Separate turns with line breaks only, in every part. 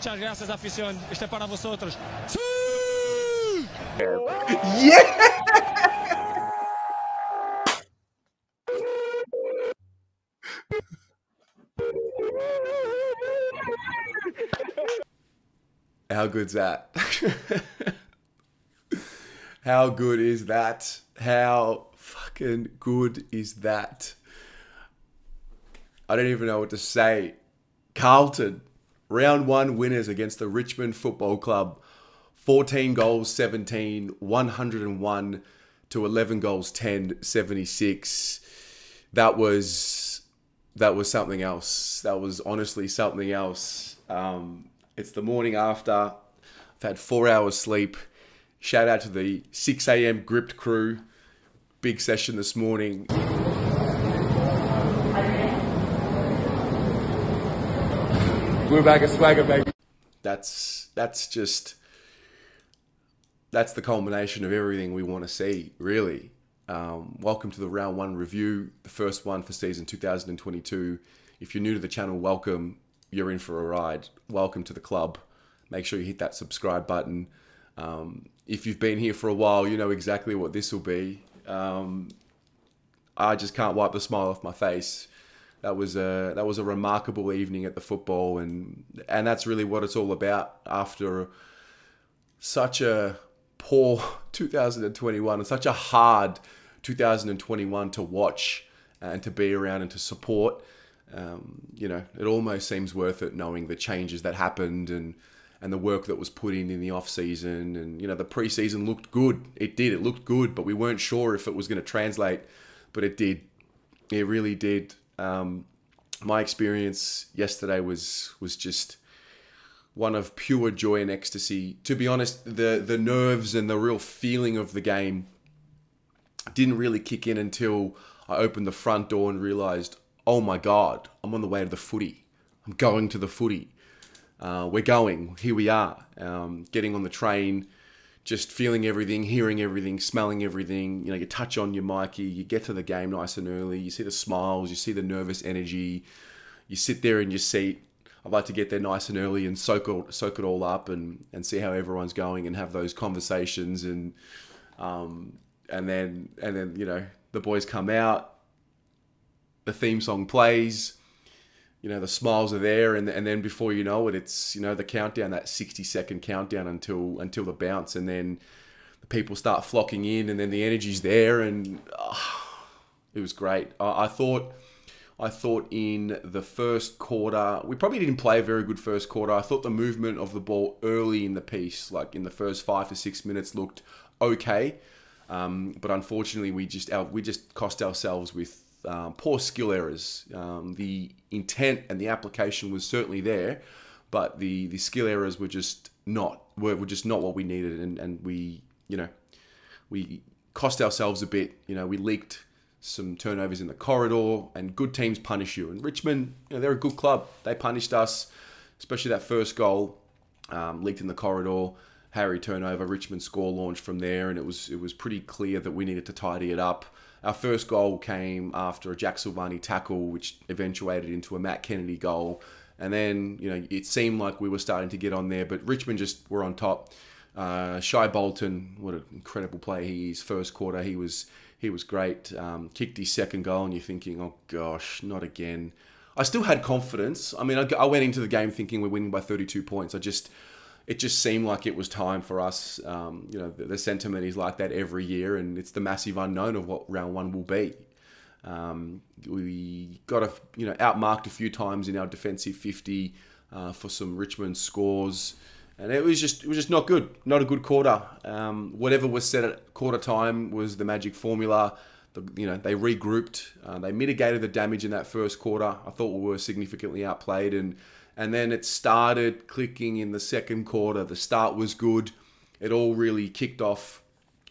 Muchas gracias, afición. Este para vosotros.
Yeah! How good's that? How good is that? How fucking good is that? I don't even know what to say. Carlton, round 1 winners against the Richmond Football Club. 14 goals, 17, 101 to 11 goals, 10, 76. That was something else. That was honestly something else. It's the morning after. I've had 4 hours sleep. Shout out to the 6 a.m. gripped crew. Big session this morning. We're back at Swagger, baby. That's the culmination of everything we want to see, really. Welcome to the round 1 review, the first one for season 2022. If you're new to the channel, welcome. You're in for a ride. Welcome to the club. Make sure you hit that subscribe button. If you've been here for a while, you know exactly what this will be. I just can't wipe the smile off my face. That was a remarkable evening at the football, and that's really what it's all about after such a poor 2021 and such a hard 2021 to watch and to be around and to support. You know, it almost seems worth it knowing the changes that happened and the work that was put in the off season. And you know, the preseason looked good. It did. It looked good, but we weren't sure if it was going to translate. But it did. It really did. My experience yesterday was just one of pure joy and ecstasy. To be honest, the nerves and the real feeling of the game didn't really kick in until I opened the front door and realized, oh my God, I'm on the way to the footy. I'm going to the footy. We're going. Here we are. Getting on the train, just feeling everything, hearing everything, smelling everything. You know, you touch on your Mikey, you get to the game nice and early. You see the smiles, you see the nervous energy. You sit there in your seat. I'd like to get there nice and early and soak it all up and see how everyone's going and have those conversations and then you know, the boys come out, the theme song plays, you know, the smiles are there, and then before you know it, it's, you know, the countdown, that 60-second countdown until the bounce, and then the people start flocking in, and then the energy's there, and it was great. I thought in the first quarter, we probably didn't play a very good first quarter. I thought the movement of the ball early in the piece, like in the first 5 to 6 minutes, looked okay. But unfortunately, we just cost ourselves with poor skill errors. The intent and the application was certainly there, but the skill errors were just not what we needed, and we, you know, we cost ourselves a bit. You know, we leaked some turnovers in the corridor, and good teams punish you. And Richmond, you know, they're a good club. They punished us, especially that first goal, leaked in the corridor. Harry turnover, Richmond score launch from there, and it was pretty clear that we needed to tidy it up. Our first goal came after a Jack Silvani tackle, which eventuated into a Matt Kennedy goal. And then, you know, it seemed like we were starting to get on there, but Richmond just were on top. Shai Bolton, what an incredible play he is. First quarter, he was great. Kicked his second goal, and you're thinking, oh gosh, not again. I still had confidence. I mean, I went into the game thinking we're winning by 32 points. It just seemed like it was time for us. You know, the sentiment is like that every year, and it's the massive unknown of what round 1 will be. We got outmarked a few times in our defensive 50 for some Richmond scores, and it was just not good. Not a good quarter. Whatever was said at quarter time was the magic formula. You know, they regrouped. They mitigated the damage in that first quarter. I thought we were significantly outplayed, and then it started clicking in the second quarter. The start was good. It all really kicked off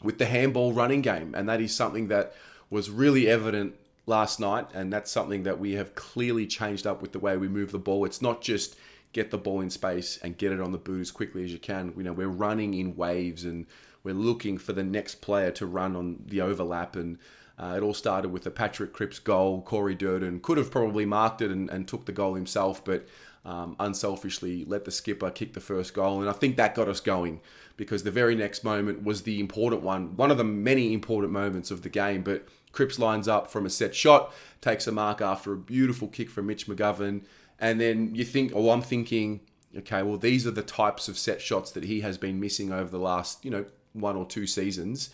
with the handball running game, and that is something that was really evident last night, and that's something that we have clearly changed up with the way we move the ball. It's not just get the ball in space and get it on the boot as quickly as you can. You know, we're running in waves, and we're looking for the next player to run on the overlap, and it all started with the Patrick Cripps goal. Corey Durden could have probably marked it and took the goal himself, but unselfishly let the skipper kick the first goal. And I think that got us going, because the very next moment was the important one of the many important moments of the game. But Cripps lines up from a set shot, takes a mark after a beautiful kick from Mitch McGovern. And then you think, or I'm thinking, okay, well, these are the types of set shots that he has been missing over the last, 1 or 2 seasons.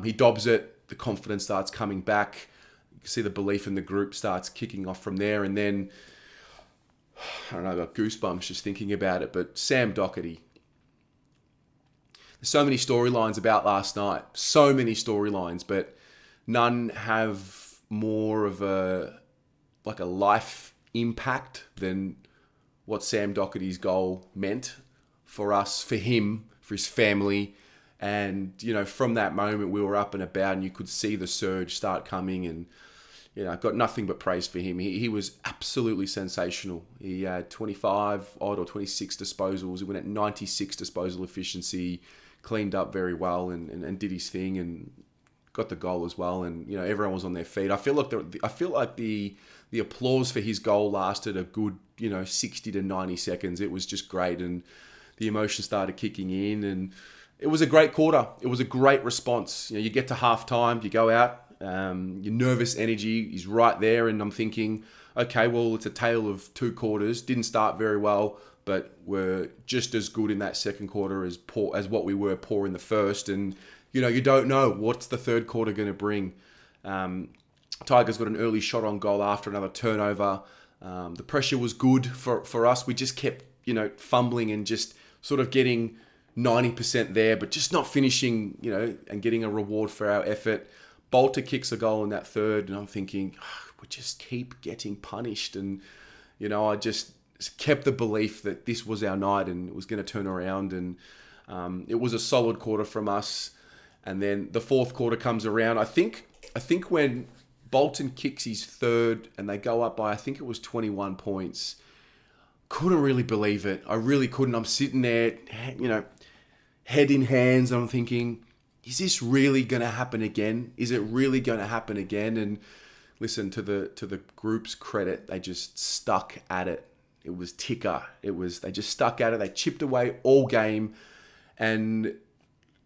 He dobs it, the confidence starts coming back. You can see the belief in the group starts kicking off from there. And then, I don't know, I got goosebumps just thinking about it, but Sam Dougherty. There's so many storylines about last night. So many storylines, but none have more of a life impact than what Sam Dougherty's goal meant for us, for him, for his family. And, from that moment, we were up and about, and you could see the surge start coming. And, I got nothing but praise for him. He was absolutely sensational. He had 25 odd or 26 disposals. He went at 96 disposal efficiency, cleaned up very well, and did his thing, and got the goal as well. And, everyone was on their feet. I feel like the applause for his goal lasted a good, 60 to 90 seconds. It was just great, and the emotion started kicking in, and it was a great quarter. It was a great response. You get to halftime, you go out, your nervous energy is right there, and I'm thinking, okay, well, it's a tale of 2 quarters. Didn't start very well, but we're just as good in that second quarter as what we were poor in the first. And you don't know what's the third quarter going to bring. Tigers got an early shot on goal after another turnover. The pressure was good for us. We just kept fumbling and just sort of getting 90% there, but just not finishing, and getting a reward for our effort. Bolter kicks a goal in that third, and I'm thinking, we just keep getting punished. And, I just kept the belief that this was our night and it was going to turn around. And it was a solid quarter from us. And then the fourth quarter comes around. I think when Bolton kicks his third and they go up by, I think it was 21 points, couldn't really believe it. I really couldn't. I'm sitting there, head in hands. I'm thinking, is this really going to happen again? Is it really going to happen again? And listen, to the group's credit, they just stuck at it. It was ticker. They just stuck at it. They chipped away all game. And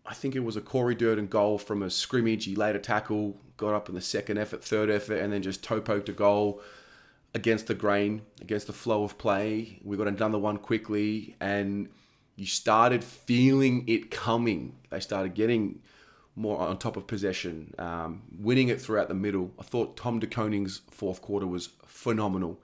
I think it was a Corey Durden goal from a scrimmage. He laid a tackle, got up in the second effort, third effort, and then just toe-poked a goal against the grain, against the flow of play. We got another one quickly, and you started feeling it coming. They started getting more on top of possession, winning it throughout the middle. I thought Tom De Koning's fourth quarter was phenomenal.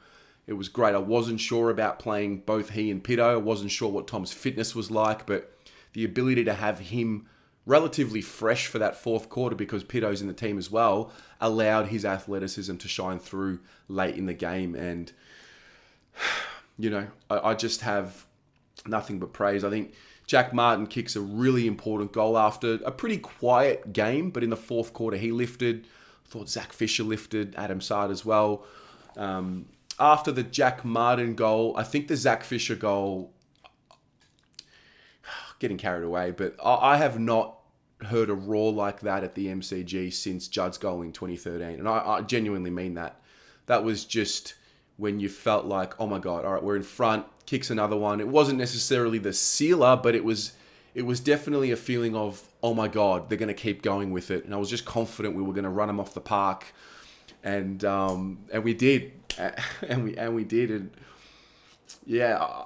It was great. I wasn't sure about playing both he and Pito. I wasn't sure what Tom's fitness was like, but the ability to have him relatively fresh for that fourth quarter, because Pito's in the team as well, allowed his athleticism to shine through late in the game. And, I just have nothing but praise. I think Jack Martin kicks a really important goal after a pretty quiet game, but in the fourth quarter he lifted. I thought Zach Fisher lifted, Adam Sard as well. After the Jack Martin goal, I think the Zach Fisher goal, getting carried away, but I have not heard a roar like that at the MCG since Judd's goal in 2013. And I genuinely mean that. That was just when you felt like, oh my God, all right, we're in front, kicks another one. It wasn't necessarily the sealer, but it was definitely a feeling of, oh my God, they're going to keep going with it. And I was just confident we were going to run them off the park. And we did. And we did. And yeah,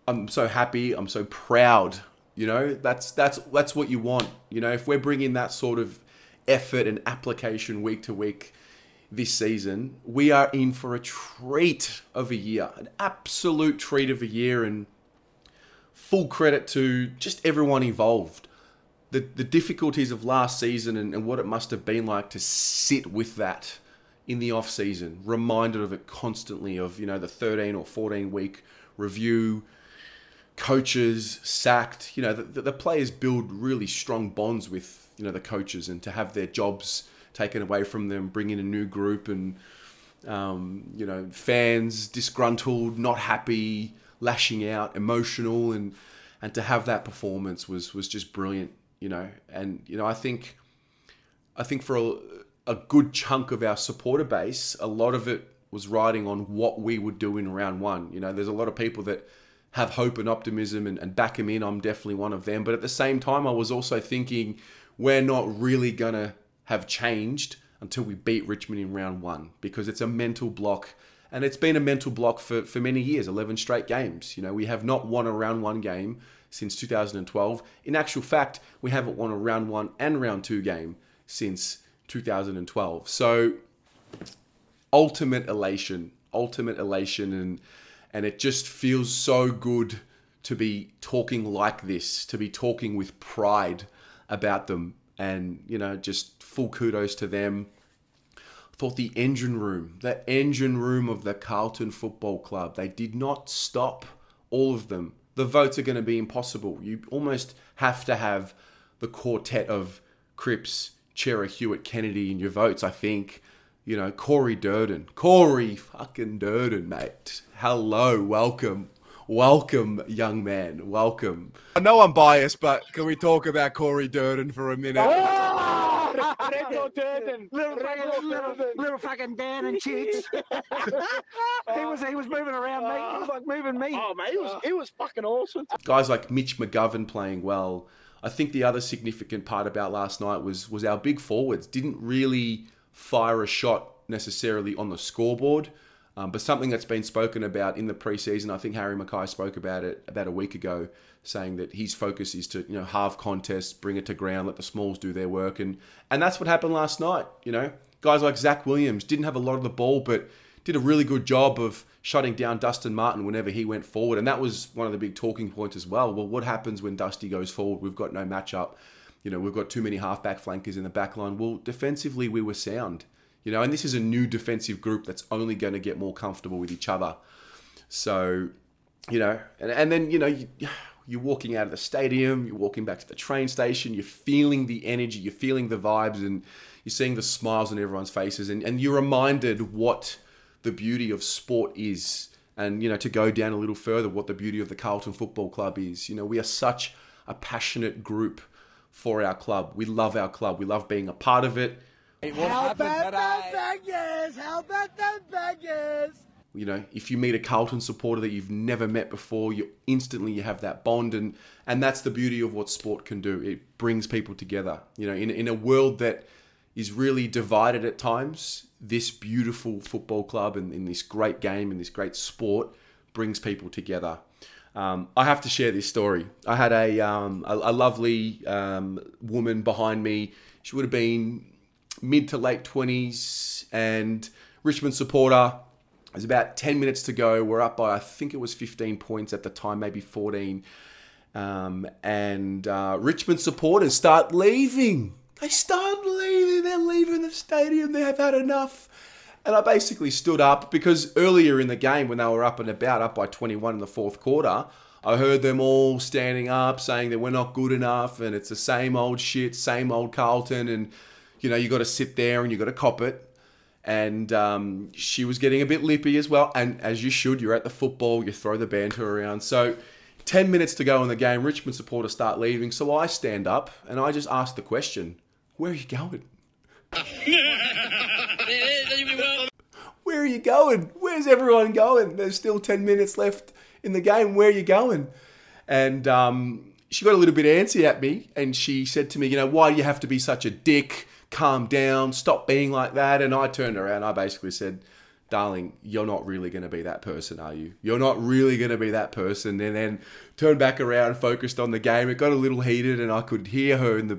I'm so happy. I'm so proud. That's what you want. If we're bringing that sort of effort and application week to week this season, we are in for a treat of a year, an absolute treat of a year, and full credit to just everyone involved. The difficulties of last season and what it must have been like to sit with that in the off season, reminded of it constantly, of the 13 or 14 week review, coaches sacked. The players build really strong bonds with the coaches, and to have their jobs taken away from them, bring in a new group, and fans disgruntled, not happy, lashing out, emotional, and to have that performance was just brilliant. And I think for a good chunk of our supporter base, a lot of it was riding on what we would do in round one. You know, there's a lot of people that have hope and optimism and back him in. I'm definitely one of them. But at the same time, I was also thinking we're not really going to have changed until we beat Richmond in round one, because it's a mental block. And it's been a mental block for many years, 11 straight games. You know, we have not won a round one game since 2012. In actual fact, we haven't won a round one and round two game since 2012. So ultimate elation, and it just feels so good to be talking like this, to be talking with pride about them. And, you know, just full kudos to them. Thought the engine room of the Carlton Football Club, they did not stop, all of them. The votes are going to be impossible. You almost have to have the quartet of Cripps, Chera, Hewitt, Kennedy in your votes, I think. You know, Corey fucking Durden, mate. Hello, welcome. Welcome, young man. Welcome.
I know I'm biased, but can we talk about Corey Durden for a minute?
Durden. Little fucking Dan and cheeks. he was moving around me. He was like moving me.
Oh, mate, he was fucking awesome.
Guys like Mitch McGovern playing well. I think the other significant part about last night was our big forwards didn't really fire a shot necessarily on the scoreboard. But something that's been spoken about in the preseason, I think Harry Mackay spoke about it about a week ago, saying that his focus is to, you know, halve contests, bring it to ground, let the smalls do their work. And that's what happened last night. You know, guys like Zach Williams didn't have a lot of the ball, but did a really good job of shutting down Dustin Martin whenever he went forward. And that was one of the big talking points as well. Well, what happens when Dusty goes forward? We've got no matchup. You know, we've got too many halfback flankers in the back line. Well, defensively, we were sound. You know, and this is a new defensive group that's only going to get more comfortable with each other. So, you know, and then, you know, you're walking out of the stadium, you're walking back to the train station, you're feeling the energy, you're feeling the vibes, and you're seeing the smiles on everyone's faces. And you're reminded what the beauty of sport is. And, you know, to go down a little further, what the beauty of the Carlton Football Club is. You know, we are such a passionate group for our club. We love our club. We love being a part of it.
How about them beggars? How about them beggars?
You know, if you meet a Carlton supporter that you've never met before, you have that bond, and that's the beauty of what sport can do. It brings people together. You know, in a world that is really divided at times, this beautiful football club and in this great game and this great sport brings people together. I have to share this story. I had a lovely woman behind me. She would have been mid to late 20s, and Richmond supporter. There's about 10 minutes to go. We're up by, I think it was 15 points at the time, maybe 14. And Richmond supporters start leaving. They start leaving. They're leaving the stadium. They have had enough. And I basically stood up because earlier in the game, when they were up and about, up by 21 in the fourth quarter, I heard them all standing up saying that we're not good enough and it's the same old shit, same old Carlton, and you know, you got to sit there and you got to cop it. And she was getting a bit lippy as well. And as you should, you're at the football, you throw the banter around. So 10 minutes to go in the game, Richmond supporters start leaving. So I stand up and I just ask the question, where are you going? Where are you going? Where's everyone going? There's still 10 minutes left in the game. Where are you going? And she got a little bit antsy at me. And she said to me, you know, why do you have to be such a dick? Calm down, stop being like that. And I turned around, I basically said, darling, you're not really going to be that person, are you? You're not really going to be that person. And then turned back around, focused on the game. It got a little heated and I could hear her in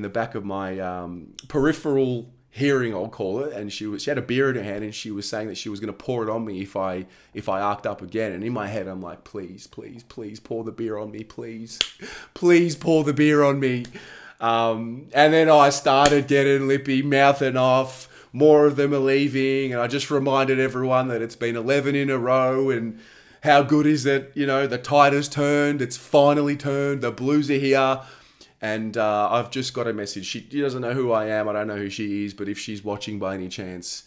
the back of my peripheral hearing, I'll call it. And she had a beer in her hand and she was saying that she was going to pour it on me if I arced up again. And in my head, I'm like, please, please, please pour the beer on me, please. Please pour the beer on me. And then I started getting lippy, mouthing off. More of them are leaving, and I just reminded everyone that it's been 11 in a row, and how good is it? You know, the tide has turned. It's finally turned. The Blues are here, and I've just got a message. She doesn't know who I am. I don't know who she is, but if she's watching by any chance,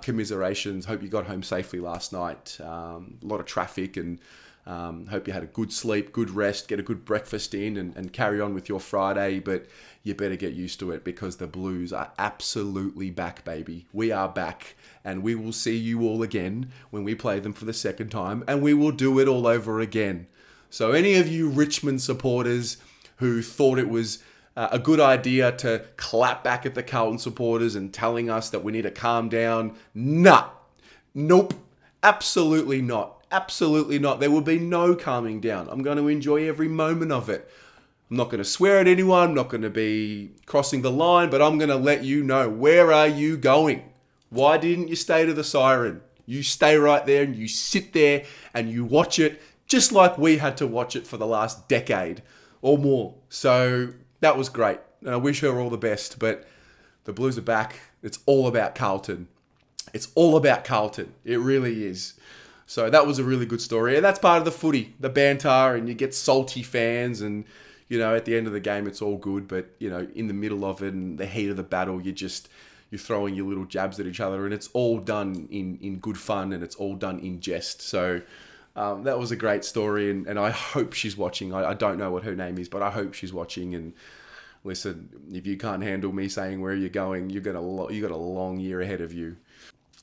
commiserations. Hope you got home safely last night. A lot of traffic, and Hope you had a good sleep, good rest, get a good breakfast in, and carry on with your Friday. But you better get used to it, because the Blues are absolutely back, baby. We are back, and we will see you all again when we play them for the second time, and we will do it all over again. So any of you Richmond supporters who thought it was a good idea to clap back at the Carlton supporters and telling us that we need to calm down, nah, nope, absolutely not. Absolutely not. There will be no calming down. I'm going to enjoy every moment of it. I'm not going to swear at anyone. I'm not going to be crossing the line, but I'm going to let you know, where are you going? Why didn't you stay to the siren? You stay right there and you sit there and you watch it, just like we had to watch it for the last decade or more. So that was great. And I wish her all the best, but the Blues are back. It's all about Carlton. It's all about Carlton. It really is. So that was a really good story. And that's part of the footy, the banter, and you get salty fans, and, you know, at the end of the game, it's all good. But, you know, in the middle of it and the heat of the battle, you're throwing your little jabs at each other, and it's all done in good fun, and it's all done in jest. So that was a great story, and I hope she's watching. I don't know what her name is, but I hope she's watching. And listen, if you can't handle me saying where you're going, you got a long year ahead of you.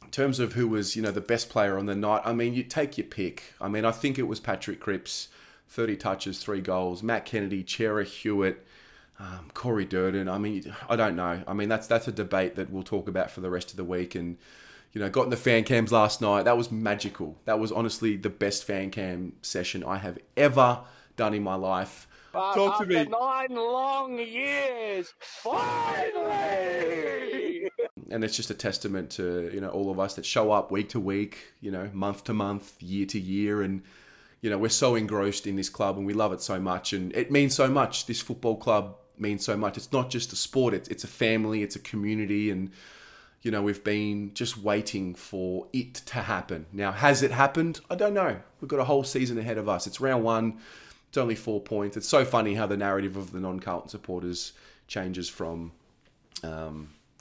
In terms of who was, you know, the best player on the night, I mean, you take your pick. I mean, I think it was Patrick Cripps, 30 touches, 3 goals. Matt Kennedy, Chera Hewitt, Corey Durden. I mean, I don't know. I mean, that's a debate that we'll talk about for the rest of the week. And, you know, got in the fan cams last night. That was magical. That was honestly the best fan cam session I have ever done in my life.
Talk to me.
After 9 long years, finally!
And it's just a testament to, you know, all of us that show up week to week, you know, month to month, year to year. And, you know, we're so engrossed in this club and we love it so much. And it means so much. This football club means so much. It's not just a sport. It's a family. It's a community. And, you know, we've been just waiting for it to happen. Now, has it happened? I don't know. We've got a whole season ahead of us. It's round 1. It's only 4 points. It's so funny how the narrative of the non-Carlton supporters changes from,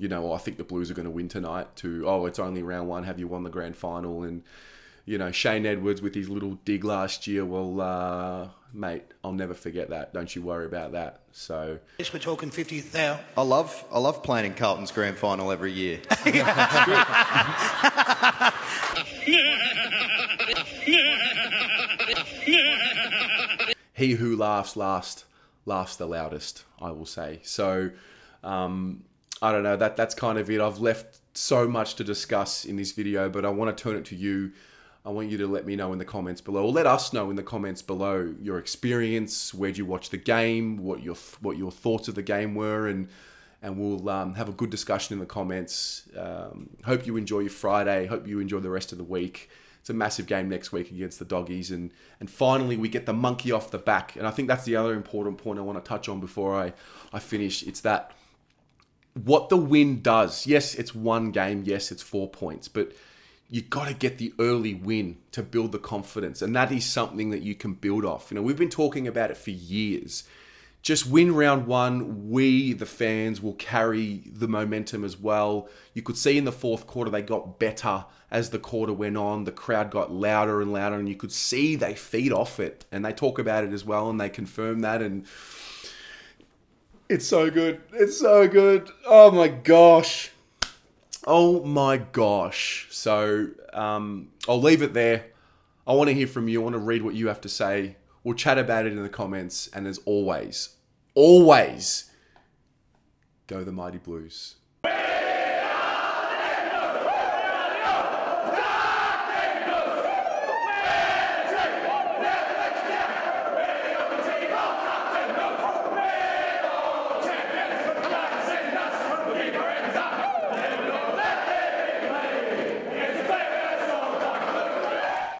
you know, I think the Blues are going to win tonight, to, oh, it's only round 1. Have you won the grand final? And, you know, Shane Edwards with his little dig last year. Well, mate, I'll never forget that. Don't you worry about that. So,
Yes, we're talking 50,000.
I love playing in Carlton's grand final every year.
He who laughs last laughs the loudest, I will say. So, I don't know, that's kind of it. I've left so much to discuss in this video, but I want to turn it to you. I want you to let me know in the comments below, or let us know in the comments below your experience. Where'd you watch the game? What your thoughts of the game were, and we'll have a good discussion in the comments. Hope you enjoy your Friday. Hope you enjoy the rest of the week. It's a massive game next week against the Doggies, and finally we get the monkey off the back. And I think that's the other important point I want to touch on before I finish. It's that what the win does. Yes, it's one game. Yes, it's 4 points, but you got to get the early win to build the confidence, and that is something that you can build off. You know, we've been talking about it for years. Just win round 1. We, the fans, will carry the momentum as well. You could see in the fourth quarter they got better as the quarter went on. The crowd got louder and louder, and you could see they feed off it. And they talk about it as well, and they confirm that. And it's so good. It's so good. Oh my gosh. Oh my gosh. So I'll leave it there. I want to hear from you. I want to read what you have to say. We'll chat about it in the comments. And as always, go the Mighty Blues.